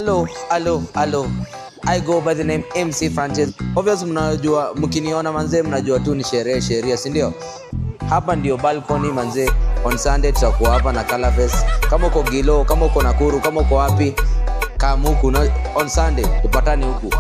Hello. I go by the name MC Francis. Obviously mnajua, mkiniona manze mnajua tu ni sheria, si ndio? Hapa ndio balcony manze. On Sunday tutakuwa hapa na Color Fest. Kama uko Gilo, kama uko Nakuru, kama uko wapi, kama huku on Sunday tupatane huku.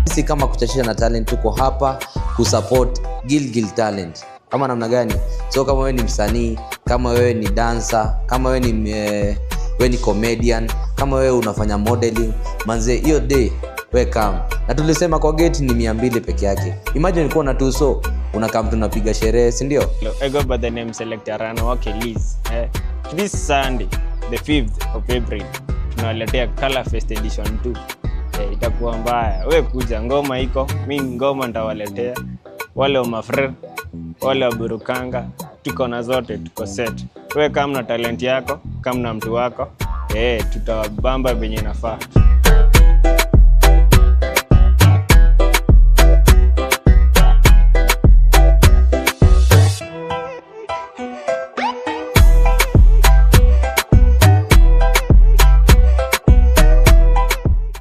Sisi kama Kuchachisha na Talent tuko hapa kusupport Gilgil Talent. Kama namna gani? So kama wewe ni msanii, kama wewe ni dancer, kama wewe ni comedian, kama wewe unafanya modeling, manze hiyo day welcome. Na tulisema kwa gate ni 200 peke yake. Imagine uko na tuso unakaa mtu unapiga sherehe, si ndio? I go by the name Selector Rana wake Liz. This Sunday the 5th of April tunawaletea Color Fest edition 2. Itakuwa mbaya. Wewe kuja, ngoma iko, mimi ngoma nitawaletea. Wale wa mafred, wale wa burukanga, tuko na zote, tuko set. Wewe kama na talent yako, kama na mtu wako, tutawabamba venye inafaa.